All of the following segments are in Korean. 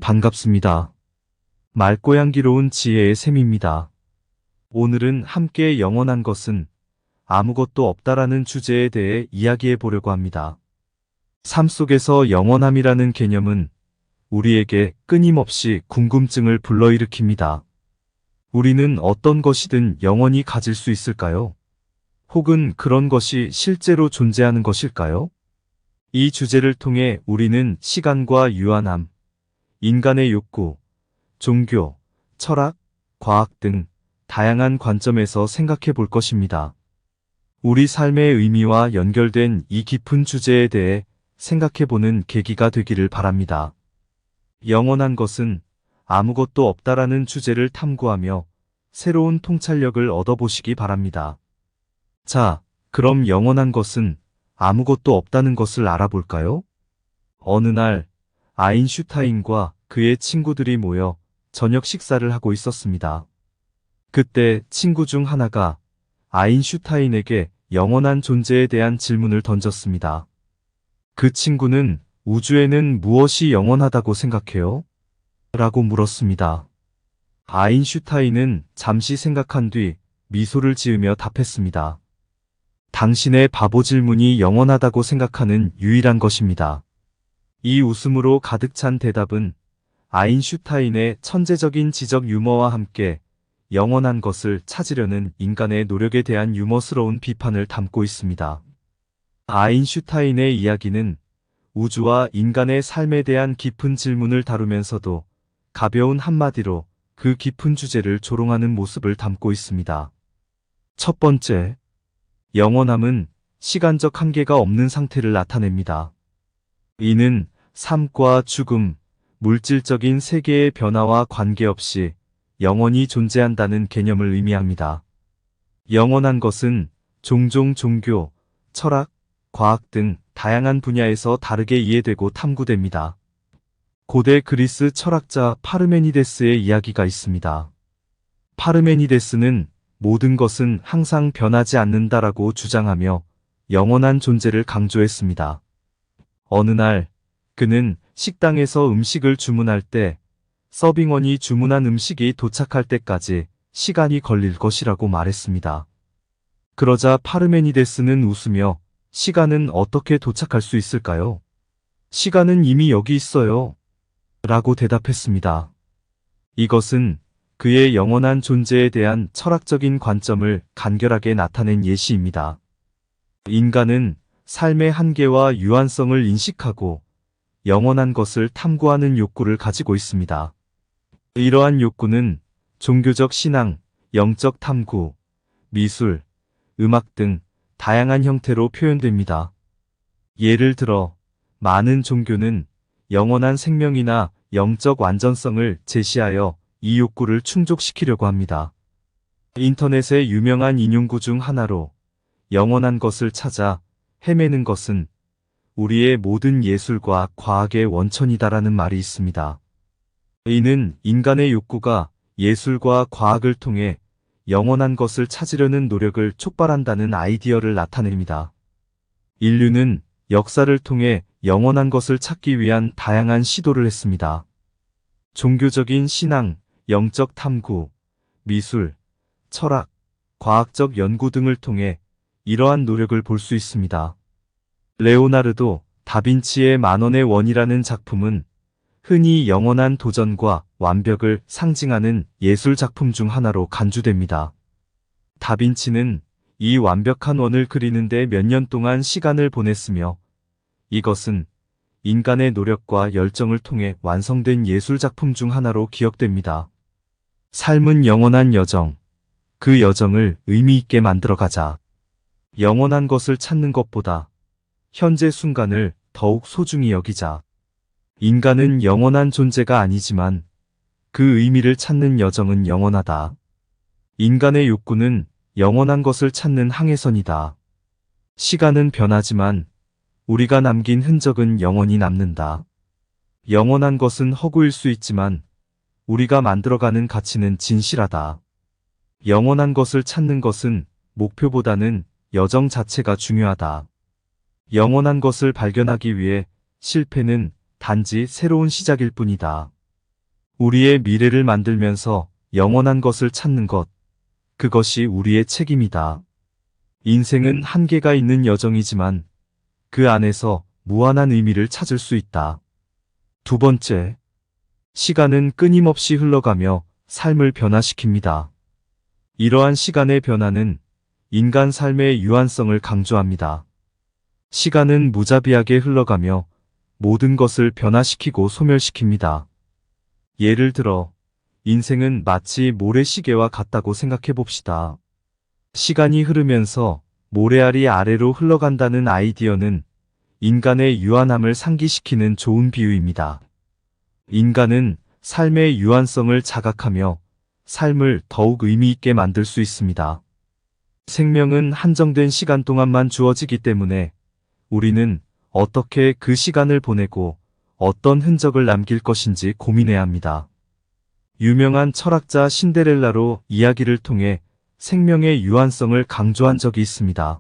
반갑습니다. 맑고 향기로운 지혜의 샘입니다. 오늘은 함께 영원한 것은 아무것도 없다라는 주제에 대해 이야기해 보려고 합니다. 삶 속에서 영원함이라는 개념은 우리에게 끊임없이 궁금증을 불러일으킵니다. 우리는 어떤 것이든 영원히 가질 수 있을까요? 혹은 그런 것이 실제로 존재하는 것일까요? 이 주제를 통해 우리는 시간과 유한함, 인간의 욕구, 종교, 철학, 과학 등 다양한 관점에서 생각해 볼 것입니다. 우리 삶의 의미와 연결된 이 깊은 주제에 대해 생각해 보는 계기가 되기를 바랍니다. 영원한 것은 아무것도 없다라는 주제를 탐구하며 새로운 통찰력을 얻어보시기 바랍니다. 자, 그럼 영원한 것은 아무것도 없다는 것을 알아볼까요? 어느 날 아인슈타인과 그의 친구들이 모여 저녁 식사를 하고 있었습니다. 그때 친구 중 하나가 아인슈타인에게 영원한 존재에 대한 질문을 던졌습니다. 그 친구는 우주에는 무엇이 영원하다고 생각해요? 라고 물었습니다. 아인슈타인은 잠시 생각한 뒤 미소를 지으며 답했습니다. 당신의 바보 질문이 영원하다고 생각하는 유일한 것입니다. 이 웃음으로 가득 찬 대답은 아인슈타인의 천재적인 지적 유머와 함께 영원한 것을 찾으려는 인간의 노력에 대한 유머스러운 비판을 담고 있습니다. 아인슈타인의 이야기는 우주와 인간의 삶에 대한 깊은 질문을 다루면서도 가벼운 한마디로 그 깊은 주제를 조롱하는 모습을 담고 있습니다. 첫 번째, 영원함은 시간적 한계가 없는 상태를 나타냅니다. 이는 삶과 죽음, 물질적인 세계의 변화와 관계없이 영원히 존재한다는 개념을 의미합니다. 영원한 것은 종종 종교, 철학, 과학 등 다양한 분야에서 다르게 이해되고 탐구됩니다. 고대 그리스 철학자 파르메니데스의 이야기가 있습니다. 파르메니데스는 모든 것은 항상 변하지 않는다라고 주장하며 영원한 존재를 강조했습니다. 어느 날 그는 식당에서 음식을 주문할 때 서빙원이 주문한 음식이 도착할 때까지 시간이 걸릴 것이라고 말했습니다. 그러자 파르메니데스는 웃으며 시간은 어떻게 도착할 수 있을까요? 시간은 이미 여기 있어요. 라고 대답했습니다. 이것은 그의 영원한 존재에 대한 철학적인 관점을 간결하게 나타낸 예시입니다. 인간은 삶의 한계와 유한성을 인식하고 영원한 것을 탐구하는 욕구를 가지고 있습니다. 이러한 욕구는 종교적 신앙, 영적 탐구, 미술, 음악 등 다양한 형태로 표현됩니다. 예를 들어 많은 종교는 영원한 생명이나 영적 완전성을 제시하여 이 욕구를 충족시키려고 합니다. 인터넷의 유명한 인용구 중 하나로 영원한 것을 찾아 헤매는 것은 우리의 모든 예술과 과학의 원천이다라는 말이 있습니다. 이는 인간의 욕구가 예술과 과학을 통해 영원한 것을 찾으려는 노력을 촉발한다는 아이디어를 나타냅니다. 인류는 역사를 통해 영원한 것을 찾기 위한 다양한 시도를 했습니다. 종교적인 신앙, 영적 탐구, 미술, 철학, 과학적 연구 등을 통해 이러한 노력을 볼 수 있습니다. 레오나르도 다빈치의 만원의 원이라는 작품은 흔히 영원한 도전과 완벽을 상징하는 예술 작품 중 하나로 간주됩니다. 다빈치는 이 완벽한 원을 그리는데 몇 년 동안 시간을 보냈으며 이것은 인간의 노력과 열정을 통해 완성된 예술 작품 중 하나로 기억됩니다. 삶은 영원한 여정, 그 여정을 의미 있게 만들어가자. 영원한 것을 찾는 것보다 현재 순간을 더욱 소중히 여기자. 인간은 영원한 존재가 아니지만 그 의미를 찾는 여정은 영원하다. 인간의 욕구는 영원한 것을 찾는 항해선이다. 시간은 변하지만 우리가 남긴 흔적은 영원히 남는다. 영원한 것은 허구일 수 있지만 우리가 만들어가는 가치는 진실하다. 영원한 것을 찾는 것은 목표보다는 여정 자체가 중요하다. 영원한 것을 발견하기 위해 실패는 단지 새로운 시작일 뿐이다. 우리의 미래를 만들면서 영원한 것을 찾는 것, 그것이 우리의 책임이다. 인생은 한계가 있는 여정이지만 그 안에서 무한한 의미를 찾을 수 있다. 두 번째, 시간은 끊임없이 흘러가며 삶을 변화시킵니다. 이러한 시간의 변화는 인간 삶의 유한성을 강조합니다. 시간은 무자비하게 흘러가며 모든 것을 변화시키고 소멸시킵니다. 예를 들어, 인생은 마치 모래시계와 같다고 생각해 봅시다. 시간이 흐르면서 모래알이 아래로 흘러간다는 아이디어는 인간의 유한함을 상기시키는 좋은 비유입니다. 인간은 삶의 유한성을 자각하며 삶을 더욱 의미 있게 만들 수 있습니다. 생명은 한정된 시간 동안만 주어지기 때문에 우리는 어떻게 그 시간을 보내고 어떤 흔적을 남길 것인지 고민해야 합니다. 유명한 철학자 신데렐라로 이야기를 통해 생명의 유한성을 강조한 적이 있습니다.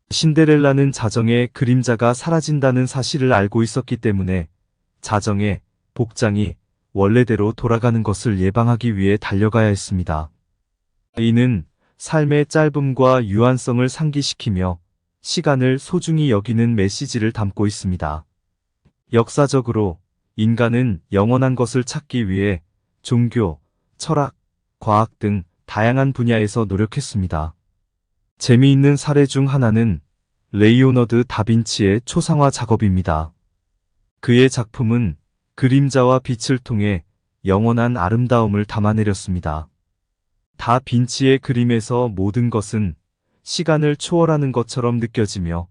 신데렐라는 자정에 그림자가 사라진다는 사실을 알고 있었기 때문에 자정에 복장이 원래대로 돌아가는 것을 예방하기 위해 달려가야 했습니다. 이는 삶의 짧음과 유한성을 상기시키며 시간을 소중히 여기는 메시지를 담고 있습니다. 역사적으로 인간은 영원한 것을 찾기 위해 종교, 철학, 과학 등 다양한 분야에서 노력했습니다. 재미있는 사례 중 하나는 레이오너드 다빈치의 초상화 작업입니다. 그의 작품은 그림자와 빛을 통해 영원한 아름다움을 담아내렸습니다. 다빈치의 그림에서 모든 것은 시간을 초월하는 것처럼 느껴지며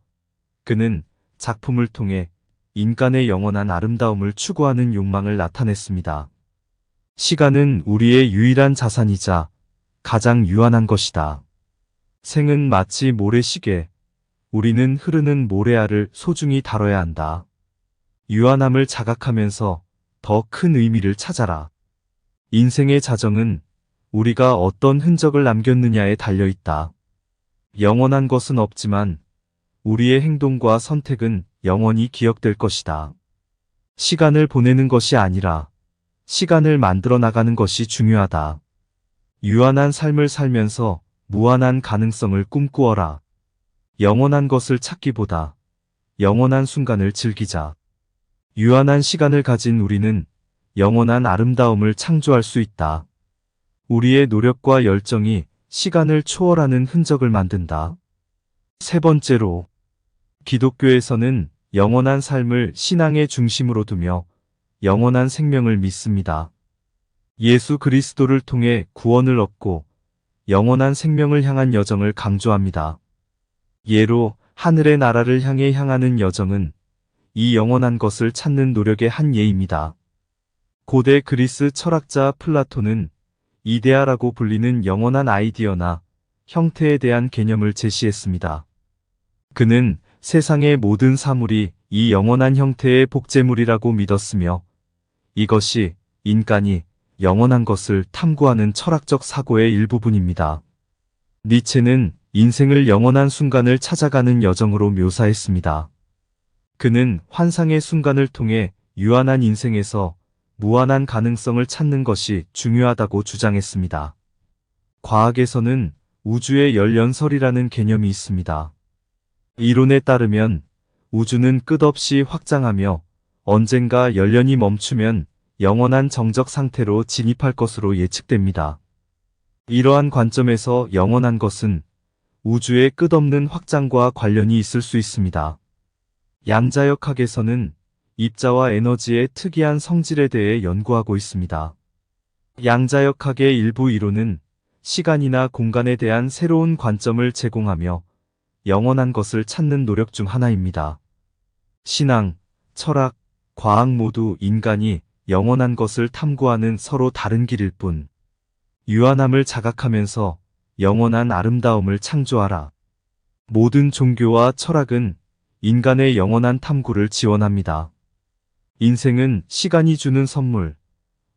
그는 작품을 통해 인간의 영원한 아름다움을 추구하는 욕망을 나타냈습니다. 시간은 우리의 유일한 자산이자 가장 유한한 것이다. 생은 마치 모래시계, 우리는 흐르는 모래알을 소중히 다뤄야 한다. 유한함을 자각하면서 더 큰 의미를 찾아라. 인생의 자정은 우리가 어떤 흔적을 남겼느냐에 달려 있다. 영원한 것은 없지만 우리의 행동과 선택은 영원히 기억될 것이다. 시간을 보내는 것이 아니라 시간을 만들어 나가는 것이 중요하다. 유한한 삶을 살면서 무한한 가능성을 꿈꾸어라. 영원한 것을 찾기보다 영원한 순간을 즐기자. 유한한 시간을 가진 우리는 영원한 아름다움을 창조할 수 있다. 우리의 노력과 열정이 시간을 초월하는 흔적을 만든다. 세 번째로, 기독교에서는 영원한 삶을 신앙의 중심으로 두며 영원한 생명을 믿습니다. 예수 그리스도를 통해 구원을 얻고 영원한 생명을 향한 여정을 강조합니다. 예로 하늘의 나라를 향해 향하는 여정은 이 영원한 것을 찾는 노력의 한 예입니다. 고대 그리스 철학자 플라톤은 이데아라고 불리는 영원한 아이디어나 형태에 대한 개념을 제시했습니다. 그는 세상의 모든 사물이 이 영원한 형태의 복제물이라고 믿었으며 이것이 인간이 영원한 것을 탐구하는 철학적 사고의 일부분입니다. 니체는 인생을 영원한 순간을 찾아가는 여정으로 묘사했습니다. 그는 환상의 순간을 통해 유한한 인생에서 무한한 가능성을 찾는 것이 중요하다고 주장했습니다. 과학에서는 우주의 열연설이라는 개념이 있습니다. 이론에 따르면 우주는 끝없이 확장하며 언젠가 열연이 멈추면 영원한 정적 상태로 진입할 것으로 예측됩니다. 이러한 관점에서 영원한 것은 우주의 끝없는 확장과 관련이 있을 수 있습니다. 양자역학에서는 입자와 에너지의 특이한 성질에 대해 연구하고 있습니다. 양자역학의 일부 이론은 시간이나 공간에 대한 새로운 관점을 제공하며 영원한 것을 찾는 노력 중 하나입니다. 신앙, 철학, 과학 모두 인간이 영원한 것을 탐구하는 서로 다른 길일 뿐, 유한함을 자각하면서 영원한 아름다움을 창조하라. 모든 종교와 철학은 인간의 영원한 탐구를 지원합니다. 인생은 시간이 주는 선물,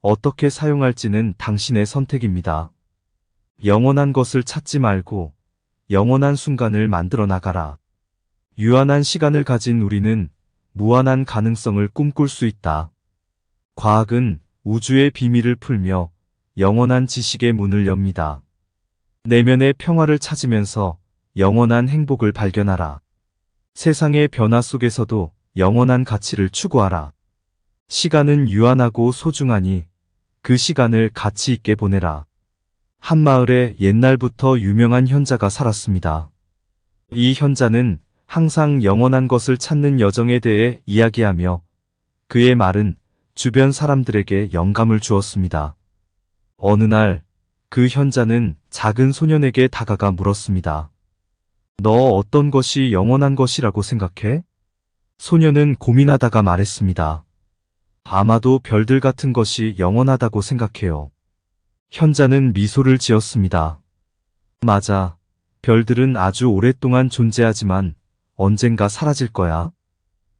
어떻게 사용할지는 당신의 선택입니다. 영원한 것을 찾지 말고 영원한 순간을 만들어 나가라. 유한한 시간을 가진 우리는 무한한 가능성을 꿈꿀 수 있다. 과학은 우주의 비밀을 풀며 영원한 지식의 문을 엽니다. 내면의 평화를 찾으면서 영원한 행복을 발견하라. 세상의 변화 속에서도 영원한 가치를 추구하라. 시간은 유한하고 소중하니 그 시간을 가치 있게 보내라. 한 마을에 옛날부터 유명한 현자가 살았습니다. 이 현자는 항상 영원한 것을 찾는 여정에 대해 이야기하며 그의 말은 주변 사람들에게 영감을 주었습니다. 어느 날 그 현자는 작은 소년에게 다가가 물었습니다. 너 어떤 것이 영원한 것이라고 생각해? 소년은 고민하다가 말했습니다. 아마도 별들 같은 것이 영원하다고 생각해요. 현자는 미소를 지었습니다. 맞아. 별들은 아주 오랫동안 존재하지만 언젠가 사라질 거야.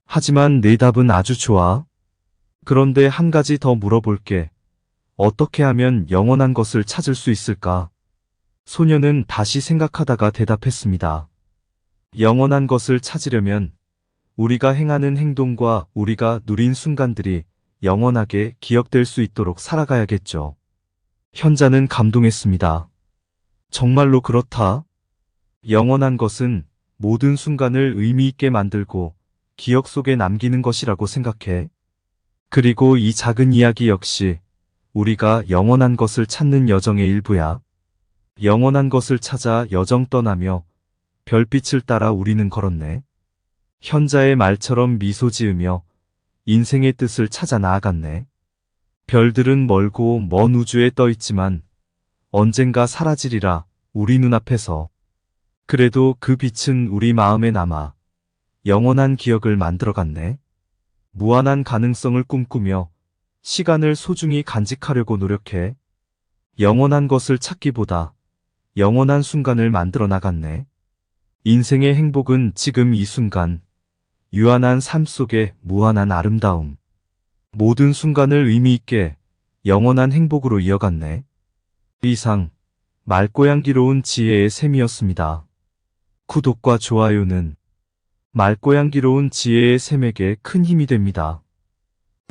하지만 내 답은 아주 좋아. 그런데 한 가지 더 물어볼게. 어떻게 하면 영원한 것을 찾을 수 있을까? 소녀는 다시 생각하다가 대답했습니다. 영원한 것을 찾으려면 우리가 행하는 행동과 우리가 누린 순간들이 영원하게 기억될 수 있도록 살아가야겠죠. 현자는 감동했습니다. 정말로 그렇다. 영원한 것은 모든 순간을 의미 있게 만들고 기억 속에 남기는 것이라고 생각해. 그리고 이 작은 이야기 역시 우리가 영원한 것을 찾는 여정의 일부야. 영원한 것을 찾아 여정 떠나며 별빛을 따라 우리는 걸었네. 현자의 말처럼 미소 지으며 인생의 뜻을 찾아 나아갔네. 별들은 멀고 먼 우주에 떠 있지만 언젠가 사라지리라 우리 눈앞에서. 그래도 그 빛은 우리 마음에 남아 영원한 기억을 만들어갔네. 무한한 가능성을 꿈꾸며 시간을 소중히 간직하려고 노력해. 영원한 것을 찾기보다 영원한 순간을 만들어 나갔네. 인생의 행복은 지금 이 순간, 유한한 삶 속의 무한한 아름다움. 모든 순간을 의미 있게 영원한 행복으로 이어갔네. 이상 말고양기로운 지혜의 샘이었습니다. 구독과 좋아요는 말고양기로운 지혜의 샘에게 큰 힘이 됩니다.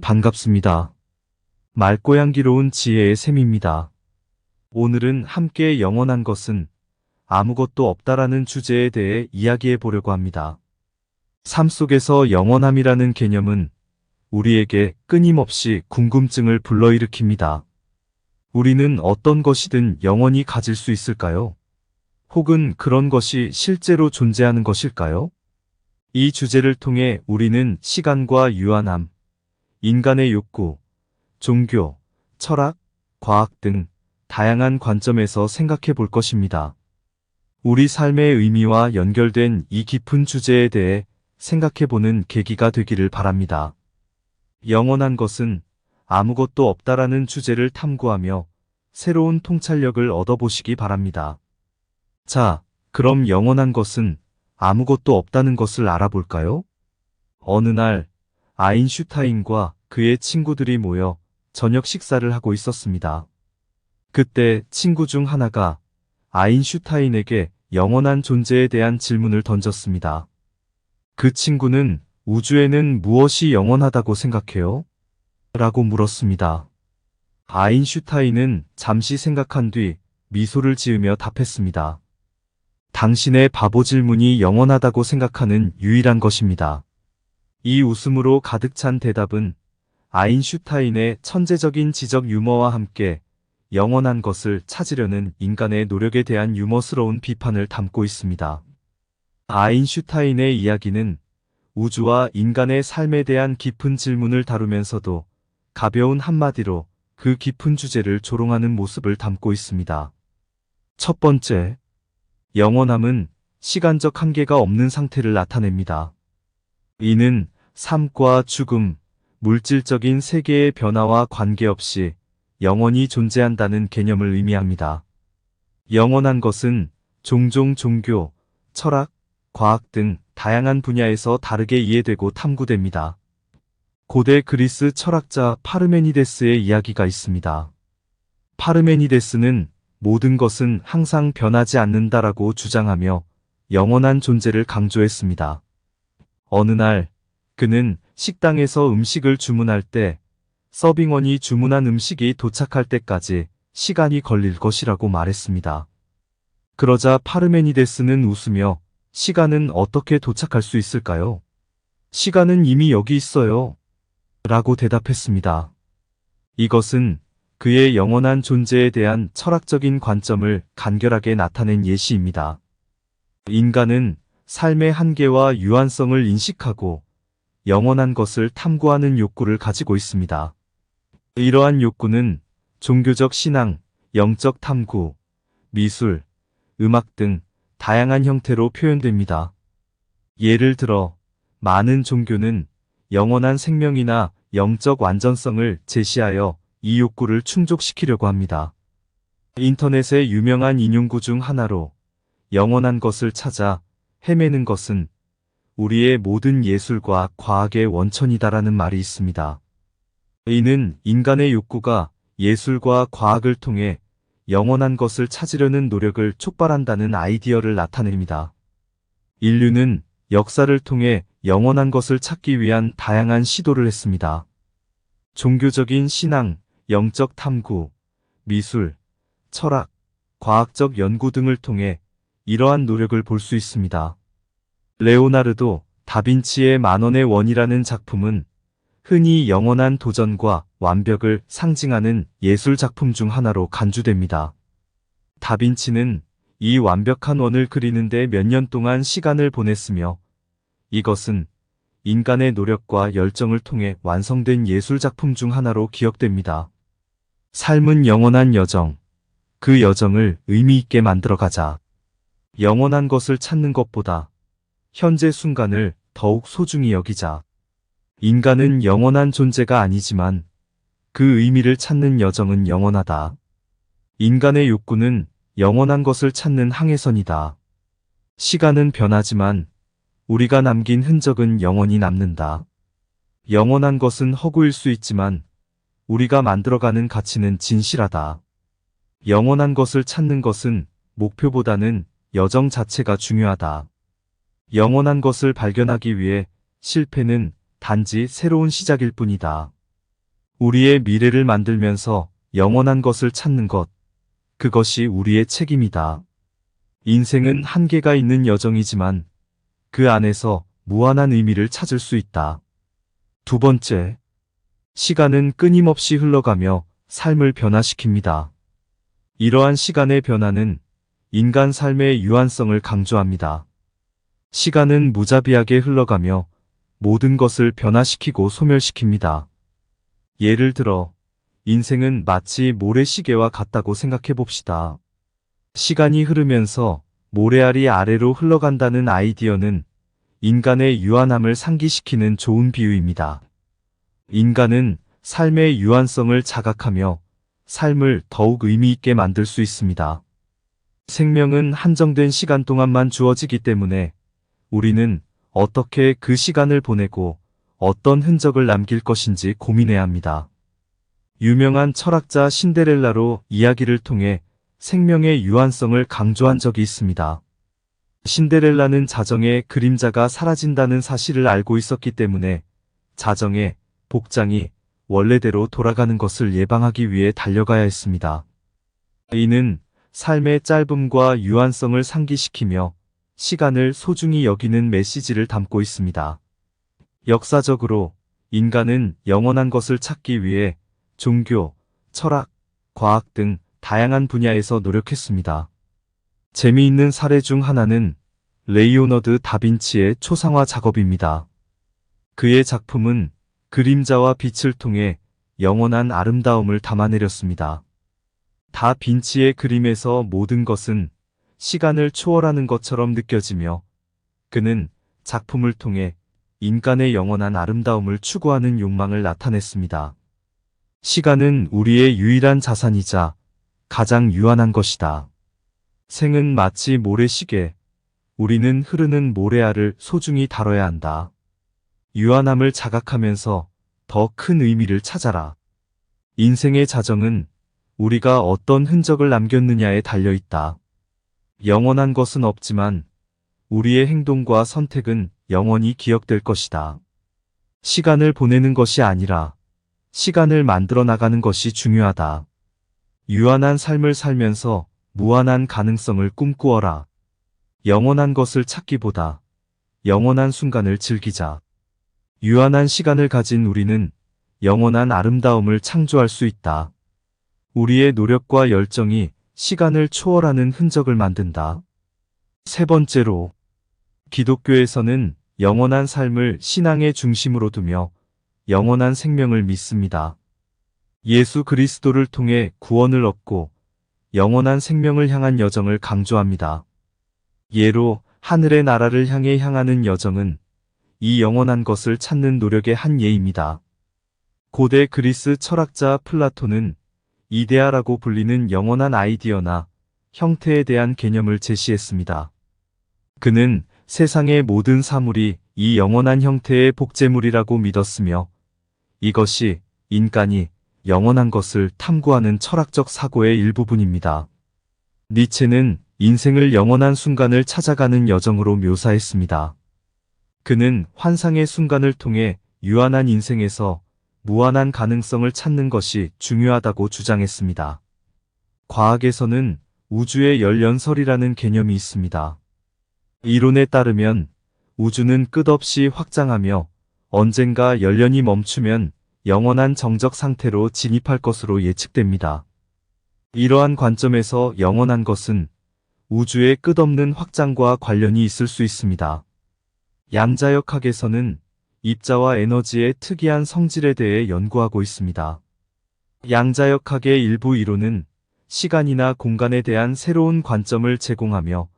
반갑습니다. 말고양기로운 지혜의 샘입니다. 오늘은 함께 영원한 것은 아무것도 없다라는 주제에 대해 이야기해 보려고 합니다. 삶 속에서 영원함이라는 개념은 우리에게 끊임없이 궁금증을 불러일으킵니다. 우리는 어떤 것이든 영원히 가질 수 있을까요? 혹은 그런 것이 실제로 존재하는 것일까요? 이 주제를 통해 우리는 시간과 유한함, 인간의 욕구, 종교, 철학, 과학 등 다양한 관점에서 생각해 볼 것입니다. 우리 삶의 의미와 연결된 이 깊은 주제에 대해 생각해 보는 계기가 되기를 바랍니다. 영원한 것은 아무것도 없다라는 주제를 탐구하며 새로운 통찰력을 얻어보시기 바랍니다. 자, 그럼 영원한 것은 아무것도 없다는 것을 알아볼까요? 어느 날 아인슈타인과 그의 친구들이 모여 저녁 식사를 하고 있었습니다. 그때 친구 중 하나가 아인슈타인에게 영원한 존재에 대한 질문을 던졌습니다. 그 친구는 우주에는 무엇이 영원하다고 생각해요? 라고 물었습니다. 아인슈타인은 잠시 생각한 뒤 미소를 지으며 답했습니다. 당신의 바보 질문이 영원하다고 생각하는 유일한 것입니다. 이 웃음으로 가득 찬 대답은 아인슈타인의 천재적인 지적 유머와 함께 영원한 것을 찾으려는 인간의 노력에 대한 유머스러운 비판을 담고 있습니다. 아인슈타인의 이야기는 우주와 인간의 삶에 대한 깊은 질문을 다루면서도 가벼운 한마디로 그 깊은 주제를 조롱하는 모습을 담고 있습니다. 첫 번째, 영원함은 시간적 한계가 없는 상태를 나타냅니다. 이는 삶과 죽음, 물질적인 세계의 변화와 관계없이 영원히 존재한다는 개념을 의미합니다. 영원한 것은 종종 종교, 철학, 과학 등 다양한 분야에서 다르게 이해되고 탐구됩니다. 고대 그리스 철학자 파르메니데스의 이야기가 있습니다. 파르메니데스는 모든 것은 항상 변하지 않는다라고 주장하며 영원한 존재를 강조했습니다. 어느 날 그는 식당에서 음식을 주문할 때 서빙원이 주문한 음식이 도착할 때까지 시간이 걸릴 것이라고 말했습니다. 그러자 파르메니데스는 웃으며 시간은 어떻게 도착할 수 있을까요? 시간은 이미 여기 있어요. 라고 대답했습니다. 이것은 그의 영원한 존재에 대한 철학적인 관점을 간결하게 나타낸 예시입니다. 인간은 삶의 한계와 유한성을 인식하고 영원한 것을 탐구하는 욕구를 가지고 있습니다. 이러한 욕구는 종교적 신앙, 영적 탐구, 미술, 음악 등 다양한 형태로 표현됩니다. 예를 들어, 많은 종교는 영원한 생명이나 영적 완전성을 제시하여 이 욕구를 충족시키려고 합니다. 인터넷의 유명한 인용구 중 하나로 영원한 것을 찾아 헤매는 것은 우리의 모든 예술과 과학의 원천이다라는 말이 있습니다. 이는 인간의 욕구가 예술과 과학을 통해 영원한 것을 찾으려는 노력을 촉발한다는 아이디어를 나타냅니다. 인류는 역사를 통해 영원한 것을 찾기 위한 다양한 시도를 했습니다. 종교적인 신앙, 영적 탐구, 미술, 철학, 과학적 연구 등을 통해 이러한 노력을 볼 수 있습니다. 레오나르도 다빈치의 만원의 원이라는 작품은 흔히 영원한 도전과 완벽을 상징하는 예술 작품 중 하나로 간주됩니다. 다빈치는 이 완벽한 원을 그리는데 몇 년 동안 시간을 보냈으며 이것은 인간의 노력과 열정을 통해 완성된 예술 작품 중 하나로 기억됩니다. 삶은 영원한 여정, 그 여정을 의미 있게 만들어가자. 영원한 것을 찾는 것보다 현재 순간을 더욱 소중히 여기자. 인간은 영원한 존재가 아니지만 그 의미를 찾는 여정은 영원하다. 인간의 욕구는 영원한 것을 찾는 항해선이다. 시간은 변하지만 우리가 남긴 흔적은 영원히 남는다. 영원한 것은 허구일 수 있지만 우리가 만들어가는 가치는 진실하다. 영원한 것을 찾는 것은 목표보다는 여정 자체가 중요하다. 영원한 것을 발견하기 위해 실패는 단지 새로운 시작일 뿐이다. 우리의 미래를 만들면서 영원한 것을 찾는 것, 그것이 우리의 책임이다. 인생은 한계가 있는 여정이지만 그 안에서 무한한 의미를 찾을 수 있다. 두 번째, 시간은 끊임없이 흘러가며 삶을 변화시킵니다. 이러한 시간의 변화는 인간 삶의 유한성을 강조합니다. 시간은 무자비하게 흘러가며 모든 것을 변화시키고 소멸시킵니다. 예를 들어, 인생은 마치 모래시계와 같다고 생각해 봅시다. 시간이 흐르면서 모래알이 아래로 흘러간다는 아이디어는 인간의 유한함을 상기시키는 좋은 비유입니다. 인간은 삶의 유한성을 자각하며 삶을 더욱 의미 있게 만들 수 있습니다. 생명은 한정된 시간 동안만 주어지기 때문에 우리는 어떻게 그 시간을 보내고 어떤 흔적을 남길 것인지 고민해야 합니다. 유명한 철학자 신데렐라로 이야기를 통해 생명의 유한성을 강조한 적이 있습니다. 신데렐라는 자정에 그림자가 사라진다는 사실을 알고 있었기 때문에 자정에 복장이 원래대로 돌아가는 것을 예방하기 위해 달려가야 했습니다. 이는 삶의 짧음과 유한성을 상기시키며 시간을 소중히 여기는 메시지를 담고 있습니다. 역사적으로 인간은 영원한 것을 찾기 위해 종교, 철학, 과학 등 다양한 분야에서 노력했습니다. 재미있는 사례 중 하나는 레오나르도 다빈치의 초상화 작업입니다. 그의 작품은 그림자와 빛을 통해 영원한 아름다움을 담아내렸습니다. 다빈치의 그림에서 모든 것은 시간을 초월하는 것처럼 느껴지며 그는 작품을 통해 인간의 영원한 아름다움을 추구하는 욕망을 나타냈습니다. 시간은 우리의 유일한 자산이자 가장 유한한 것이다. 생은 마치 모래시계, 우리는 흐르는 모래알을 소중히 다뤄야 한다. 유한함을 자각하면서 더 큰 의미를 찾아라. 인생의 자정은 우리가 어떤 흔적을 남겼느냐에 달려있다. 영원한 것은 없지만 우리의 행동과 선택은 영원히 기억될 것이다. 시간을 보내는 것이 아니라 시간을 만들어 나가는 것이 중요하다. 유한한 삶을 살면서 무한한 가능성을 꿈꾸어라. 영원한 것을 찾기보다 영원한 순간을 즐기자. 유한한 시간을 가진 우리는 영원한 아름다움을 창조할 수 있다. 우리의 노력과 열정이 시간을 초월하는 흔적을 만든다. 세 번째로, 기독교에서는 영원한 삶을 신앙의 중심으로 두며 영원한 생명을 믿습니다. 예수 그리스도를 통해 구원을 얻고 영원한 생명을 향한 여정을 강조합니다. 예로 하늘의 나라를 향해 향하는 여정은 이 영원한 것을 찾는 노력의 한 예입니다. 고대 그리스 철학자 플라톤은 이데아라고 불리는 영원한 아이디어나 형태에 대한 개념을 제시했습니다. 그는 세상의 모든 사물이 이 영원한 형태의 복제물이라고 믿었으며 이것이 인간이 영원한 것을 탐구하는 철학적 사고의 일부분입니다. 니체는 인생을 영원한 순간을 찾아가는 여정으로 묘사했습니다. 그는 환상의 순간을 통해 유한한 인생에서 무한한 가능성을 찾는 것이 중요하다고 주장했습니다. 과학에서는 우주의 열연설이라는 개념이 있습니다. 이론에 따르면 우주는 끝없이 확장하며 언젠가 열연이 멈추면 영원한 정적 상태로 진입할 것으로 예측됩니다. 이러한 관점에서 영원한 것은 우주의 끝없는 확장과 관련이 있을 수 있습니다. 양자역학에서는 입자와 에너지의 특이한 성질에 대해 연구하고 있습니다. 양자역학의 일부 이론은 시간이나 공간에 대한 새로운 관점을 제공하며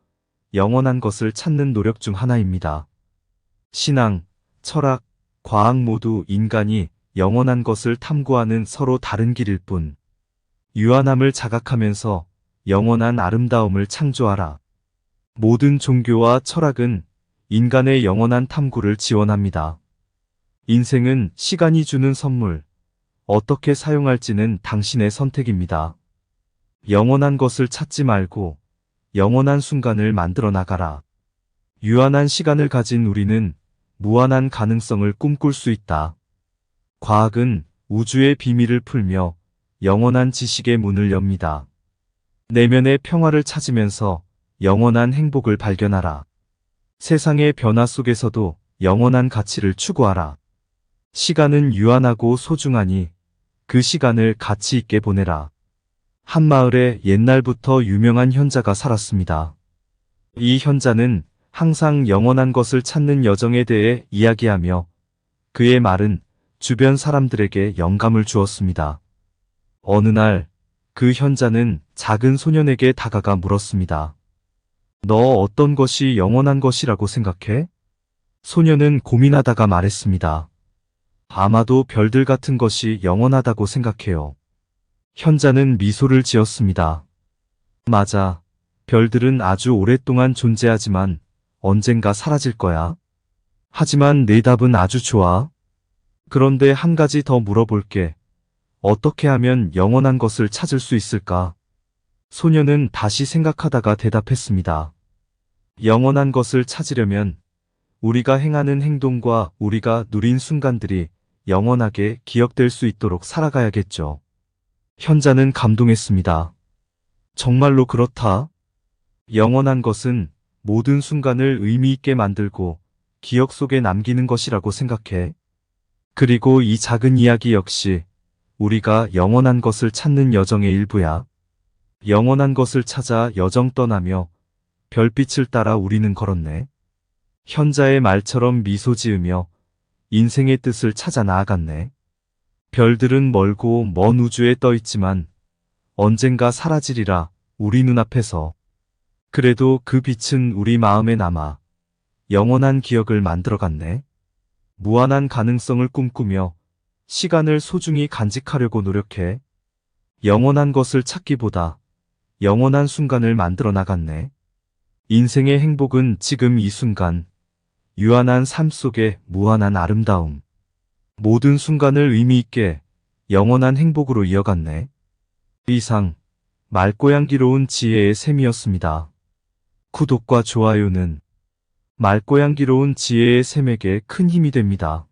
영원한 것을 찾는 노력 중 하나입니다. 신앙, 철학, 과학 모두 인간이 영원한 것을 탐구하는 서로 다른 길일 뿐, 유한함을 자각하면서 영원한 아름다움을 창조하라. 모든 종교와 철학은 인간의 영원한 탐구를 지원합니다. 인생은 시간이 주는 선물, 어떻게 사용할지는 당신의 선택입니다. 영원한 것을 찾지 말고 영원한 순간을 만들어 나가라. 유한한 시간을 가진 우리는 무한한 가능성을 꿈꿀 수 있다. 과학은 우주의 비밀을 풀며 영원한 지식의 문을 엽니다. 내면의 평화를 찾으면서 영원한 행복을 발견하라. 세상의 변화 속에서도 영원한 가치를 추구하라. 시간은 유한하고 소중하니 그 시간을 가치 있게 보내라. 한 마을에 옛날부터 유명한 현자가 살았습니다. 이 현자는 항상 영원한 것을 찾는 여정에 대해 이야기하며 그의 말은 주변 사람들에게 영감을 주었습니다. 어느 날 그 현자는 작은 소년에게 다가가 물었습니다. 너 어떤 것이 영원한 것이라고 생각해? 소년은 고민하다가 말했습니다. 아마도 별들 같은 것이 영원하다고 생각해요. 현자는 미소를 지었습니다. 맞아. 별들은 아주 오랫동안 존재하지만 언젠가 사라질 거야. 하지만 내 답은 아주 좋아. 그런데 한 가지 더 물어볼게. 어떻게 하면 영원한 것을 찾을 수 있을까? 소년은 다시 생각하다가 대답했습니다. 영원한 것을 찾으려면 우리가 행하는 행동과 우리가 누린 순간들이 영원하게 기억될 수 있도록 살아가야겠죠. 현자는 감동했습니다. 정말로 그렇다. 영원한 것은 모든 순간을 의미 있게 만들고 기억 속에 남기는 것이라고 생각해. 그리고 이 작은 이야기 역시 우리가 영원한 것을 찾는 여정의 일부야. 영원한 것을 찾아 여정 떠나며 별빛을 따라 우리는 걸었네. 현자의 말처럼 미소 지으며 인생의 뜻을 찾아 나아갔네. 별들은 멀고 먼 우주에 떠 있지만 언젠가 사라지리라 우리 눈앞에서. 그래도 그 빛은 우리 마음에 남아 영원한 기억을 만들어갔네. 무한한 가능성을 꿈꾸며 시간을 소중히 간직하려고 노력해. 영원한 것을 찾기보다 영원한 순간을 만들어 나갔네. 인생의 행복은 지금 이 순간, 유한한 삶 속의 무한한 아름다움. 모든 순간을 의미 있게 영원한 행복으로 이어갔네. 이상 말고양기로운 지혜의 샘이었습니다. 구독과 좋아요는 말고양기로운 지혜의 샘에게 큰 힘이 됩니다.